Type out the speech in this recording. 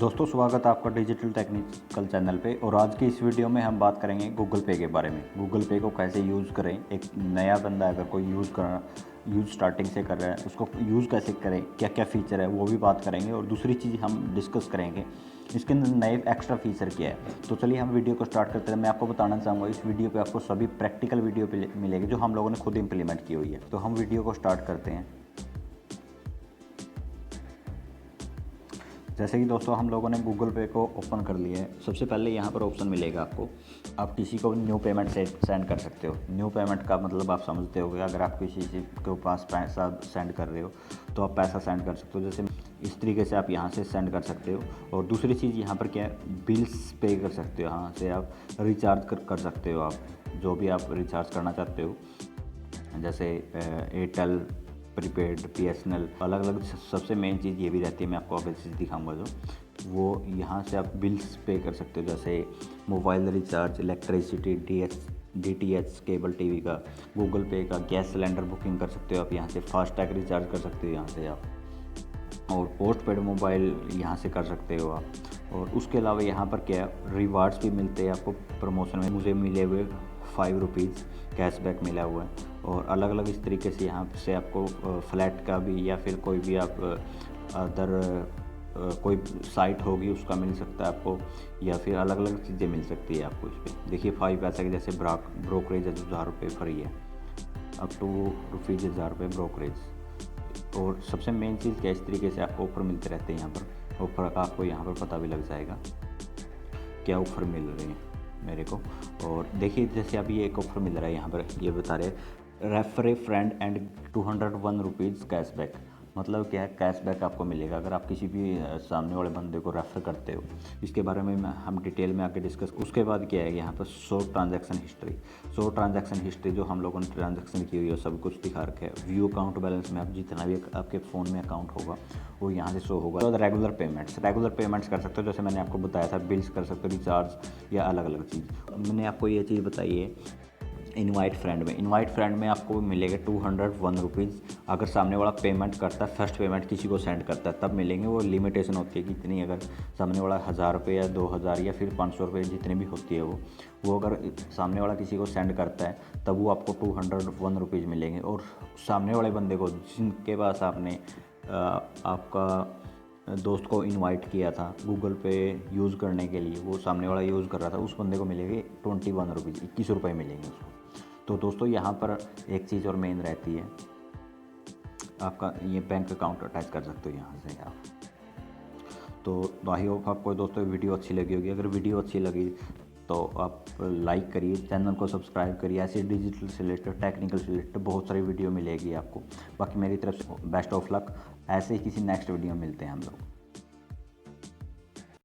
दोस्तों स्वागत है आपका डिजिटल टेक्निकल चैनल पे। और आज की इस वीडियो में हम बात करेंगे गूगल पे के बारे में। गूगल पे को कैसे यूज़ करें, एक नया बंदा अगर कोई यूज़ स्टार्टिंग से कर रहा है उसको यूज़ कैसे करें, क्या क्या फ़ीचर है वो भी बात करेंगे। और दूसरी चीज़ हम डिस्कस करेंगे इसके अंदर नए एक्स्ट्रा फीचर क्या है। तो चलिए हम वीडियो को स्टार्ट करते हैं। मैं आपको बताना चाहूँगा इस वीडियो पे आपको सभी प्रैक्टिकल वीडियो मिलेगी जो हम लोगों ने खुद इंप्लीमेंट की हुई है। तो हम वीडियो को स्टार्ट करते हैं। जैसे कि दोस्तों हम लोगों ने गूगल पे को ओपन कर लिया है। सबसे पहले यहाँ पर ऑप्शन मिलेगा आपको, आप किसी को न्यू पेमेंट से सेंड कर सकते हो। न्यू पेमेंट का मतलब आप समझते हो कि अगर आप किसी के पास पैसा सेंड कर रहे हो तो आप पैसा सेंड कर सकते हो। जैसे इस तरीके से आप यहाँ से सेंड कर सकते हो। और दूसरी चीज़ यहाँ पर क्या है, बिल्स पे कर सकते हो। यहाँ से आप रिचार्ज कर सकते हो, आप जो भी आप रिचार्ज करना चाहते हो, जैसे एयरटेल, प्रीपेड, बीएसएनएल, अलग अलग। सबसे मेन चीज़ ये भी रहती है, मैं आपको आगे चीज़ दिखाऊंगा जो वो यहाँ से आप बिल्स पे कर सकते हो। जैसे mobile recharge, electricity, DTH, cable TV का, गूगल पे का, गैस सिलेंडर बुकिंग कर सकते हो आप यहाँ से, फास्टैग रिचार्ज कर सकते हो यहाँ से आप, और पोस्ट पेड मोबाइल यहाँ से कर सकते हो आप। और उसके अलावा यहाँ पर क्या रिवार्ड्स भी मिलते हैं आपको प्रमोशन में। मुझे मिले हुए 5 रुपीज़ कैशबैक मिला हुआ है। और अलग अलग इस तरीके से यहाँ से आपको फ्लैट का भी, या फिर कोई भी आप अदर कोई साइट होगी उसका मिल सकता है आपको, या फिर अलग अलग चीज़ें मिल सकती है आपको इस पर। देखिए 5 पैसा की जैसे ब्रोकरेज 1000 रुपये फ्री है, अप टू रुपीज़ 1000 रुपये ब्रोकरेज। और सबसे मेन चीज़ क्या, इस तरीके से आपको ऑफ़र मिलते रहते हैं। यहाँ पर ऑफ़र का आपको यहाँ पर पता भी लग जाएगा क्या ऑफ़र मिल रहे हैं मेरे को। और देखिए जैसे अभी एक ऑफ़र मिल रहा है यहाँ पर, ये बता रहे refer A friend and 201 rupees cashback. मतलब क्या है, कैशबैक आपको मिलेगा अगर आप किसी भी सामने वाले बंदे को रेफ़र करते हो। इसके बारे में हम डिटेल में आगे डिस्कस। उसके बाद क्या है, यहाँ पर 100 ट्रांजैक्शन हिस्ट्री जो हम लोगों ने ट्रांजैक्शन की हुई है सब कुछ दिखा रखा है। व्यू अकाउंट बैलेंस में आप जितना भी आपके फ़ोन में अकाउंट होगा वो यहाँ से शो होगा। तो रेगुलर पेमेंट्स कर सकते हो, जैसे मैंने आपको बताया था, बिल्स कर सकते हो, रिचार्ज या अलग अलग चीज़। मैंने आपको ये चीज़ बताई है। इनवाइट फ्रेंड में आपको मिलेगा 201 रुपीज़। अगर सामने वाला पेमेंट करता है, फर्स्ट पेमेंट किसी को सेंड करता है तब मिलेंगे। वो लिमिटेशन होती है कितनी, अगर सामने वाला 1000 रुपये या 2000 या फिर 500 रुपये जितनी भी होती है वो अगर सामने वाला किसी को सेंड करता है तब वो आपको 201 रुपीज़ मिलेंगे। और सामने वाले बंदे को जिनके पास आपने आपका दोस्त को इनवाइट किया था गूगल पे यूज़ करने के लिए, वो सामने वाला यूज़ कर रहा था, उस बंदे को मिलेंगे 21 रुपीज़, 21 रुपये मिलेंगे उसको। तो दोस्तों यहाँ पर एक चीज़ और मेन रहती है, आपका ये बैंक अकाउंट अटैच कर सकते हो यहाँ से आप। तो आई होप आपको दोस्तों वीडियो अच्छी लगी होगी। अगर वीडियो अच्छी लगी तो आप लाइक करिए, चैनल को सब्सक्राइब करिए। ऐसे डिजिटल से रिलेटेड, टेक्निकल से रिलेटेड बहुत सारी वीडियो मिलेगी आपको। बाकी मेरी तरफ से बेस्ट ऑफ लक। ऐसे ही किसी नेक्स्ट वीडियो में मिलते हैं हम लोग।